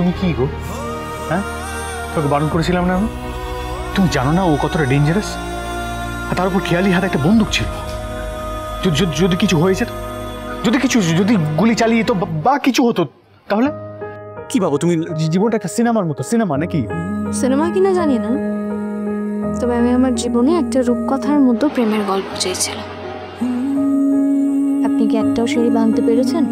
তুমি কি গো? হ্যাঁ, তোকে বারণ করেছিলাম না আমি? তুমি জানো না ও কতটা ডেঞ্জারাস? আর তার উপর খেয়ালি হাতে একটা বন্দুক ছিল। যদি কিছু হয়েছে, যদি গুলি চালিয়ে তো বা কিছু হতো, তাহলে কি ভাবো তুমি? জীবনটা একটা সিনেমার মতো। সিনেমা নাকি? সিনেমা কিনা জানি না, তবে আমি আমার জীবনে একটা রূপকথার মতো প্রেমের গল্প চেয়েছিলাম। আপনি কি একটাও সিঁড়ি ভাঙতে পেরেছেন?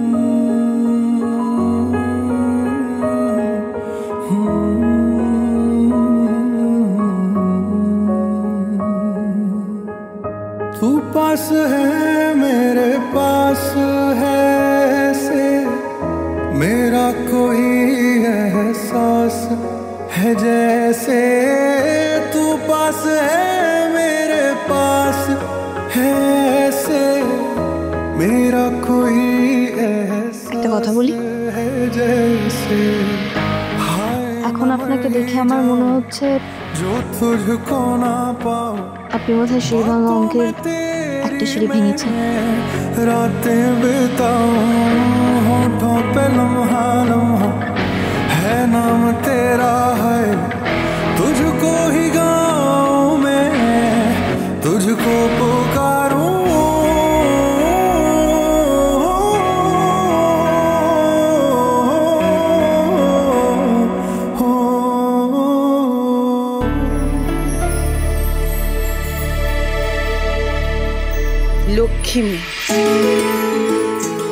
तू पास है मेरे पास है से मेरा कोई एहसास है जैसे तू पास है मेरे पास है से मेरा कोई একটা কথা বলি, जैसे এখন আপনাকে দেখে আমার মনে হচ্ছে जो तुझको ना पाओ আপনি বোধহয় সিঁড়ি ভাঙা অঙ্কের একটা সিঁড়ি ভেঙেছেন। रातें बिताऊं होठों पे लम्हा लम्हा है नाम तेरा है तुझको ही गाऊं मैं तुझको पुकारूं লক্ষ্মী মেয়ে,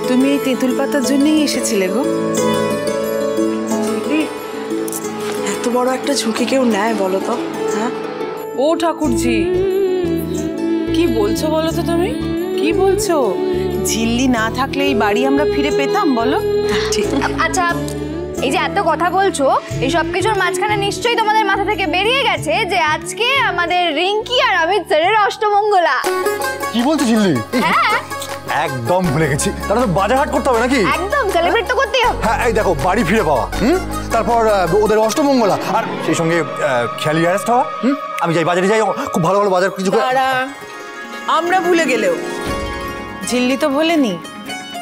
তুমি এই তেঁতুল পাতার জন্যই এসেছিলে গো? এত বড় একটা ঝুঁকি কেউ নেয় বলো তো? হ্যাঁ ও ঠাকুরজি, কি বলছো বলো তো? তুমি কি বলছো? ঝিল্লি না থাকলে এই বাড়ি আমরা ফিরে পেতাম বলো? ঠিক। আচ্ছা, এই যে এত কথা বলছো, এই সব কিছুর মাঝখানে নিশ্চয়ই তোমাদের মাথা থেকে বেরিয়ে গেছে যে আজকে আমাদের রিঙ্কি আর অমিত স্যারের অষ্টমঙ্গলা। কি বলছো ঝিল্লি? হ্যাঁ একদম ভুলে গেছি। তাহলে তো বাজার হাট করতে হবে নাকি? একদম, সেলিব্রেট তো করতেই হবে। হ্যাঁ, এই দেখো বাড়ি ফিরে পাওয়া, তারপর ওদের অষ্টমঙ্গলা, আর সেই সঙ্গে খেয়ালি অ্যারেস্ট হওয়া। আমি যাই বাজারে যাই, খুব ভালো ভালো বাজার কিছু। আমরা ভুলে গেলেও ঝিল্লি তো ভোলেনি।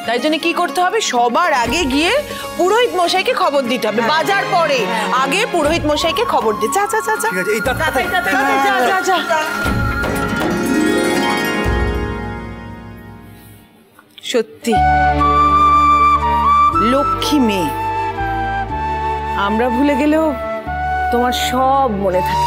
তাই জন্য কি করতে হবে? সবার আগে গিয়ে পুরোহিত মশাইকে খবর দিতে হবে। বাজার পরে, আগে পুরোহিত মশাইকে খবর দে। যা যা যা যা। ঠিক আছে, এই তাড়াতাড়ি যা যা যা। সত্যি লক্ষ্মী মেয়ে, আমরা ভুলে গেলেও তোমার সব মনে থাকে।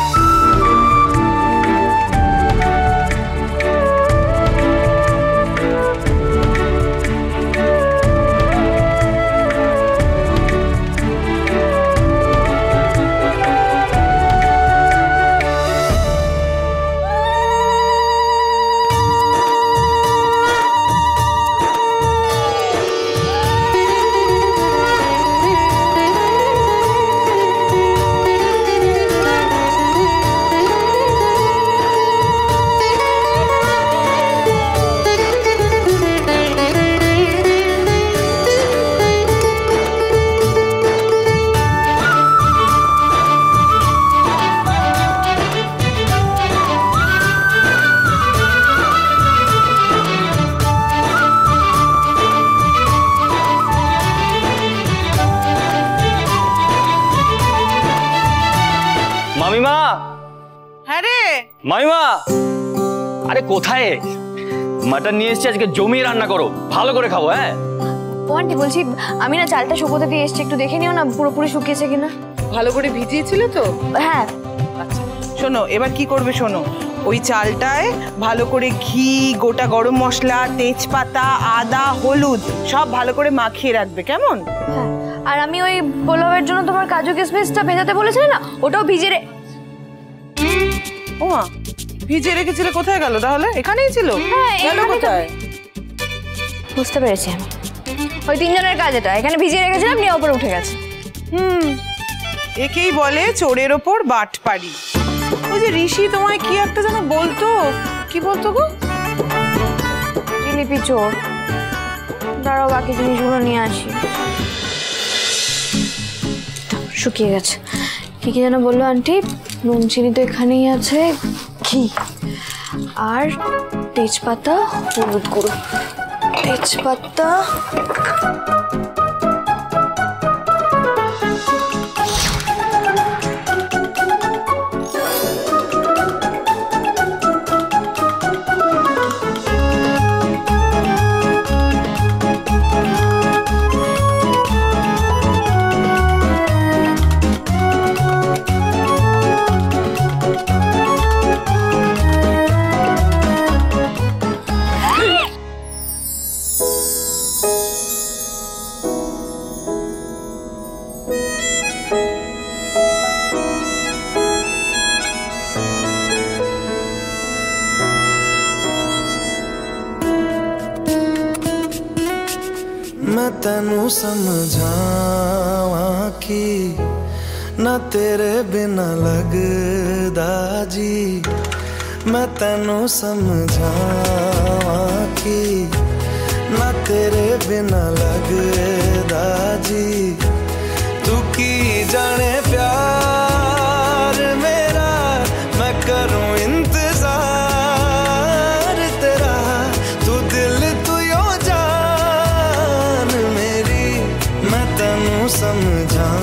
মামিমা, হ্যাঁ রে মামিমা, আরে কোথায়? মাটন নিয়ে এসেছি, আজকে জমিয়ে রান্না করো, ভালো করে খাবো। হ্যাঁ ও আন্টি, বলছি আমি না চালটা শুকোতে দিয়ে এসছি, একটু দেখে নিও না পুরোপুরি শুকিয়েছে কিনা। ভালো করে ভিজিয়েছিল তো? হ্যাঁ। আচ্ছা শোনো, এবার কি করবে শোনো, ওই চালটায় ভালো করে ঘি, গোটা গরম মশলা, তেজপাতা, আদা, হলুদ সব ভালো করে মাখিয়ে রাখবে, কেমন? হ্যাঁ, আর আমি ওই পোলাওয়ের জন্য তোমার কাজু কিশমিশটা ভেজাতে বলেছিলে না, ওটাও ভিজে ওমা, ভিজে রেখেছিলে? কোথায় গেল তাহলে? এখানেই ছিল? হ্যাঁ, গেল কোথায়? বুঝতে পেরেছি আমি, ওই তিনজনের কাজ এটা, এখানে ভিজিয়ে রেখেছিলাম, নিয়ে ওপরে উঠে গেছে। একেই বলে চোরের ওপর বাটপাড়ি। ওই যে ঋষি তোমায় কি একটা যেন বলতো, কি বলতো গো? জিলিপি চোর। দাঁড়াও বাকি জিনিসগুলো নিয়ে আসি। শুকিয়ে গেছে। কি কি যেন বললো আন্টি? নুন চিনি তো এখানেই আছে, ঘি আর তেজপাতা, হলুদ গুঁড়ো, তেজপাতা, मैं तेनू समझावा कि ना तेरे बिना लगदा जी, मैं तेनू समझावा कि ना तेरे बिना लगदा जी। तू की जाने प्यार मेरा, मैं करूं इंतजार तेरा। तू दिल तू यो जान मेरी, मैं तेनू समझावा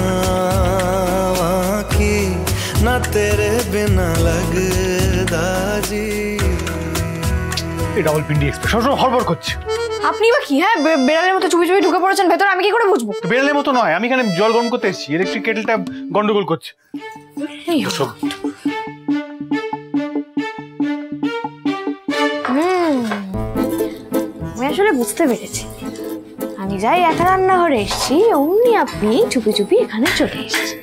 कि ना तेरे बिना लगदा जी। এই ডাবল পিন্ডি এক্সপ্রেস সবসময় হড়বড় করছে। আপনি বা কি, হ্যাঁ বেড়ালের মতো চুপি চুপি ঢুকে পড়েছেন ভেতরে, আমি কি করে বুঝবো? তো বেরোলের মতো নয়, আমি এখানে জল গরম করতে এসেছি, ইলেকট্রিক কেটেলটা গন্ডগোল করছে। সব আমি আসলে বুঝতে পেরেছি, আমি যাই একা রান্নাঘরে এসেছি অমনি আপনি চুপি চুপি এখানে চলে এসেছেন।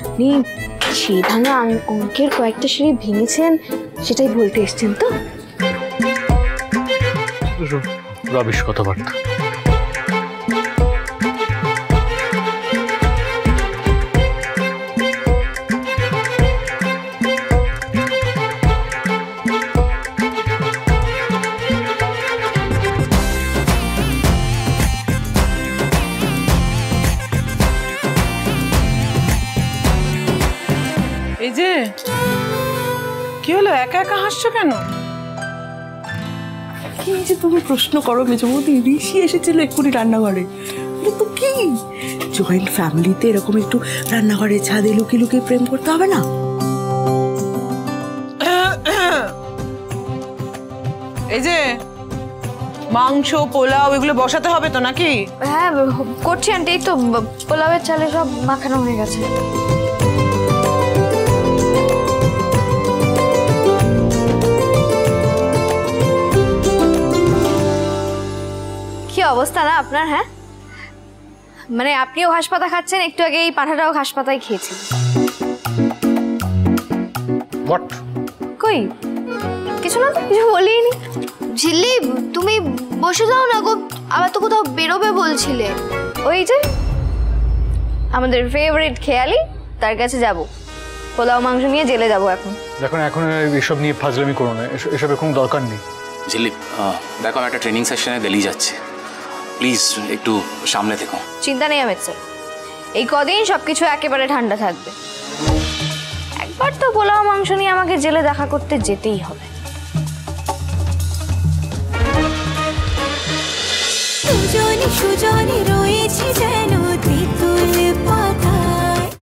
আপনি সিঁড়ি ভাঙা অঙ্কের কয়েকটা সিঁড়ি ভেঙেছেন, সেটাই বলতে এসছেন তো? রবিশ কথাবার্তা। এই যে কি হলো, একা একা হাসছো কেন? কি যে তুমি প্রশ্ন করো মেজবৌদি, ঋষি এসেছিল এক্ষুনি রান্নাঘরে। তো কি জয়েন্ট ফ্যামিলিতে এরকম একটু রান্নাঘরে ছাদে লুকিয়ে লুকিয়ে প্রেম করতে হবে না? এই যে মাংস পোলাও এগুলো বসাতে হবে তো নাকি? হ্যাঁ করছি আন্টি, এই তো পোলাওয়ের চালে সব মাখানো হয়ে গেছে। কি অবস্থা না আপনার? হ্যাঁ মানে আপনিও ঘাস পাতা খাচ্ছেন, একটু আগে এই পাঁঠাটাও ঘাস পাতাই খেয়েছি। হোয়াট? কই কিছু না, তো কিছু বলিনি। ঝিল্লি তুমি বসে যাও না গো, আবার তো কোথাও বেরোবে বলছিলে। ওই যে আমাদের ফেভারিট খেয়ালি, তার কাছে যাব, পোলাও মাংস নিয়ে জেলে যাব এখন। এখন এসব নিয়ে ফাজলামি করো না, এসবের কোনো দরকার নেই। ঝিল্লি দেখো আমি একটা ট্রেনিং সেশনে দিল্লি যাচ্ছি, প্লিজ একটু সামনে থেকো। চিন্তা নেই আহমেদ স্যার, এই কদিন সবকিছু একেবারে ঠান্ডা থাকবে। একবার তো পোলাও মাংস নিয়ে আমাকে জেলে দেখা করতে যেতেই হবে। সুজনে সুজনে রয়েছি যেন